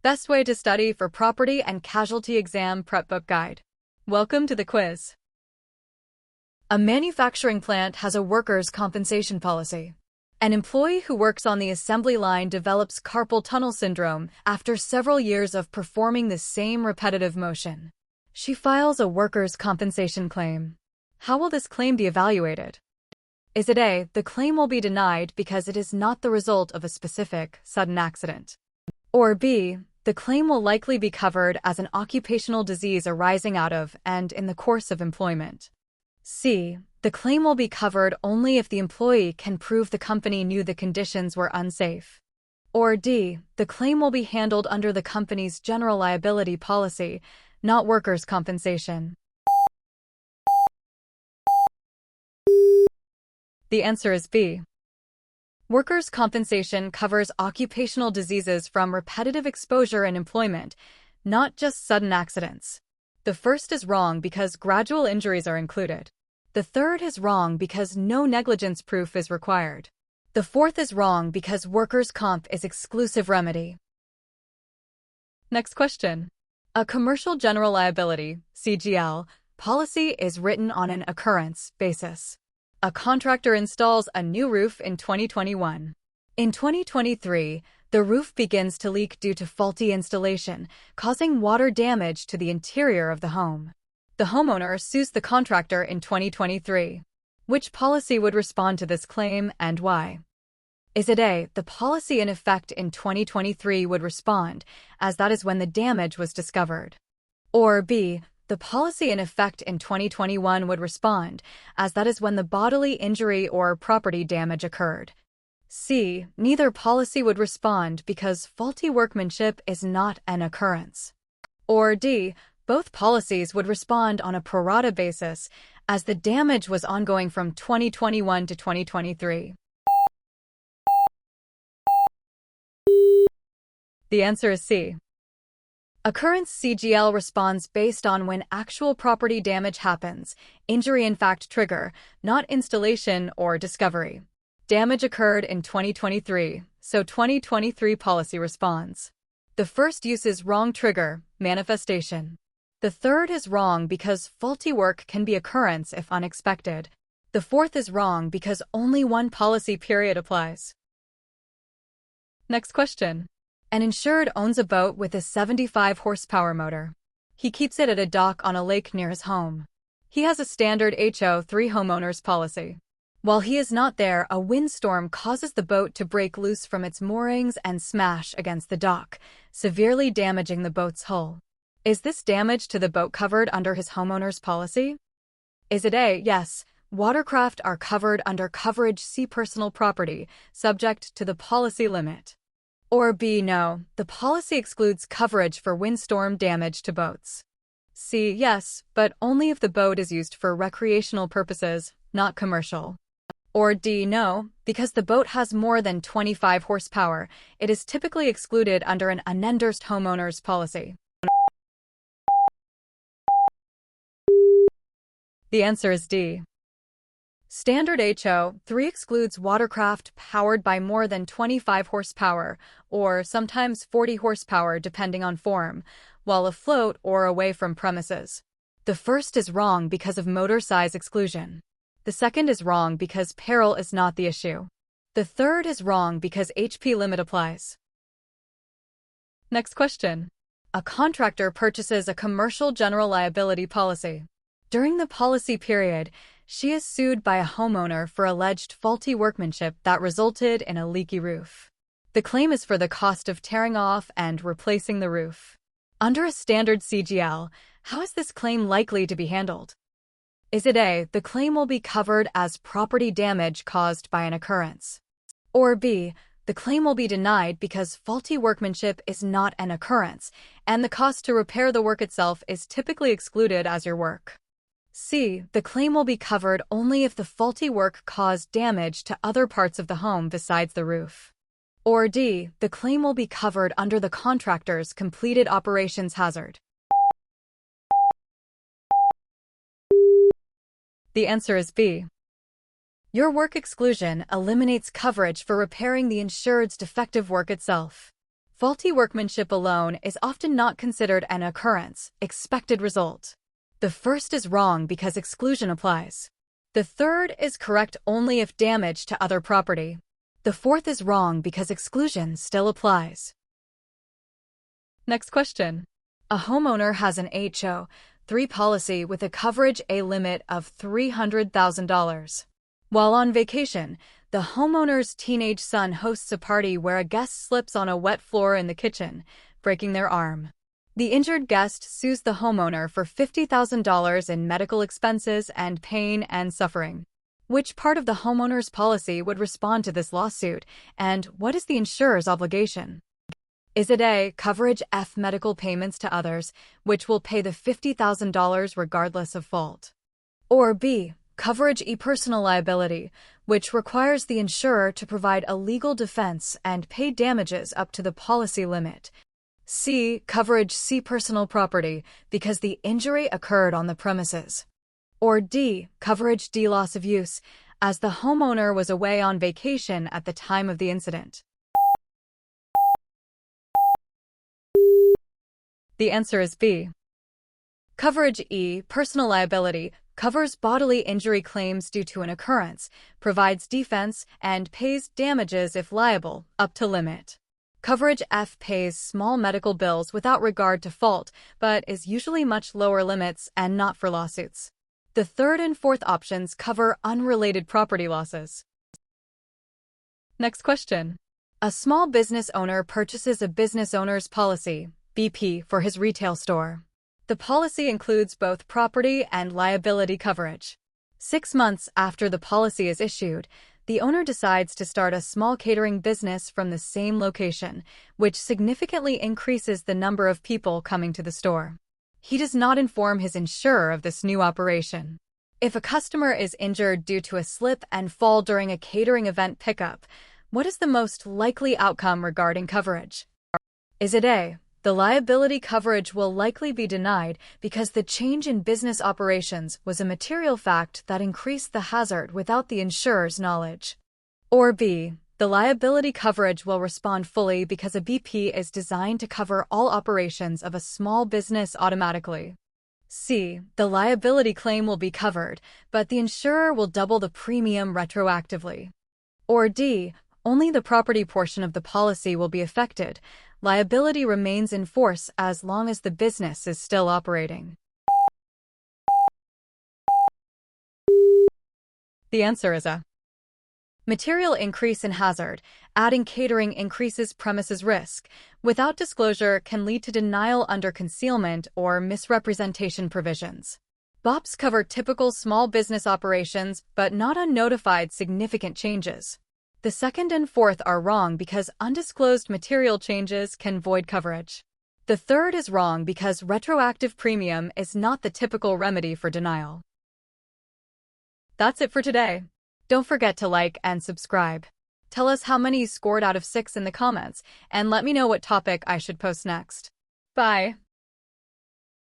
Best way to study for Property and Casualty Exam Prep Book Guide. Welcome to the quiz. A manufacturing plant has a workers' compensation policy. An employee who works on the assembly line develops carpal tunnel syndrome after several years of performing the same repetitive motion. She files a workers' compensation claim. How will this claim be evaluated? Is it A, the claim will be denied because it is not the result of a specific, sudden accident? Or B, the claim will likely be covered as an occupational disease arising out of and in the course of employment? C, the claim will be covered only if the employee can prove the company knew the conditions were unsafe? Or D, the claim will be handled under the company's general liability policy, not workers' compensation? The answer is B. Workers' compensation covers occupational diseases from repetitive exposure in employment, not just sudden accidents. The first is wrong because gradual injuries are included. The third is wrong because no negligence proof is required. The fourth is wrong because workers' comp is exclusive remedy. Next question. A commercial general liability, CGL, policy is written on an occurrence basis. A contractor installs a new roof in 2021. In 2023, the roof begins to leak due to faulty installation, causing water damage to the interior of the home. The homeowner sues the contractor in 2023. Which policy would respond to this claim and why? Is it A, the policy in effect in 2023 would respond, as that is when the damage was discovered? Or B, the policy in effect in 2021 would respond, as that is when the bodily injury or property damage occurred? C, neither policy would respond because faulty workmanship is not an occurrence? Or D, both policies would respond on a pro rata basis, as the damage was ongoing from 2021 to 2023? The answer is C. Occurrence CGL responds based on when actual property damage happens, injury in fact trigger, not installation or discovery. Damage occurred in 2023, so 2023 policy responds. The first use is wrong trigger, manifestation. The third is wrong because faulty work can be occurrence if unexpected. The fourth is wrong because only one policy period applies. Next question. An insured owns a boat with a 75 horsepower motor. He keeps it at a dock on a lake near his home. He has a standard HO3 homeowners policy. While he is not there, a windstorm causes the boat to break loose from its moorings and smash against the dock, severely damaging the boat's hull. Is this damage to the boat covered under his homeowner's policy? Is it A, yes, watercraft are covered under coverage C, personal property, subject to the policy limit? Or B, no, the policy excludes coverage for windstorm damage to boats? C, yes, but only if the boat is used for recreational purposes, not commercial? Or D, no, because the boat has more than 25 horsepower, it is typically excluded under an unendorsed homeowner's policy? The answer is D. Standard HO3 excludes watercraft powered by more than 25 horsepower, or sometimes 40 horsepower depending on form, while afloat or away from premises. The first is wrong because of motor size exclusion. The second is wrong because peril is not the issue. The third is wrong because HP limit applies. Next question. A contractor purchases a commercial general liability policy. During the policy period, she is sued by a homeowner for alleged faulty workmanship that resulted in a leaky roof. The claim is for the cost of tearing off and replacing the roof. Under a standard CGL, how is this claim likely to be handled? Is it A, the claim will be covered as property damage caused by an occurrence? Or B, the claim will be denied because faulty workmanship is not an occurrence, and the cost to repair the work itself is typically excluded as your work? C, the claim will be covered only if the faulty work caused damage to other parts of the home besides the roof? Or D, the claim will be covered under the contractor's completed operations hazard? The answer is B. Your work exclusion eliminates coverage for repairing the insured's defective work itself. Faulty workmanship alone is often not considered an occurrence, expected result. The first is wrong because exclusion applies. The third is correct only if damage to other property. The fourth is wrong because exclusion still applies. Next question. A homeowner has an HO3 policy with a coverage A limit of $300,000. While on vacation, the homeowner's teenage son hosts a party where a guest slips on a wet floor in the kitchen, breaking their arm. The injured guest sues the homeowner for $50,000 in medical expenses and pain and suffering. Which part of the homeowner's policy would respond to this lawsuit, and what is the insurer's obligation? Is it A, coverage F, medical payments to others, which will pay the $50,000 regardless of fault? Or B, coverage E, personal liability, which requires the insurer to provide a legal defense and pay damages up to the policy limit? C, coverage C, personal property, because the injury occurred on the premises? Or D, coverage D, loss of use, as the homeowner was away on vacation at the time of the incident? The answer is B. Coverage E, personal liability, covers bodily injury claims due to an occurrence, provides defense, and pays damages if liable, up to limit. Coverage F pays small medical bills without regard to fault, but is usually much lower limits and not for lawsuits. The third and fourth options cover unrelated property losses. Next question. A small business owner purchases a business owner's policy, BP, for his retail store. The policy includes both property and liability coverage. 6 months after the policy is issued, the owner decides to start a small catering business from the same location, which significantly increases the number of people coming to the store. He does not inform his insurer of this new operation. If a customer is injured due to a slip and fall during a catering event pickup, what is the most likely outcome regarding coverage? Is it A, the liability coverage will likely be denied because the change in business operations was a material fact that increased the hazard without the insurer's knowledge? Or B, the liability coverage will respond fully because a BP is designed to cover all operations of a small business automatically? C, the liability claim will be covered, but the insurer will double the premium retroactively? Or D, only the property portion of the policy will be affected. Liability remains in force as long as the business is still operating? The answer is A. Material increase in hazard. Adding catering increases premises risk. Without disclosure can lead to denial under concealment or misrepresentation provisions. BOPs cover typical small business operations, but not unnotified significant changes. The second and fourth are wrong because undisclosed material changes can void coverage. The third is wrong because retroactive premium is not the typical remedy for denial. That's it for today. Don't forget to like and subscribe. Tell us how many you scored out of 6 in the comments, and let me know what topic I should post next. Bye.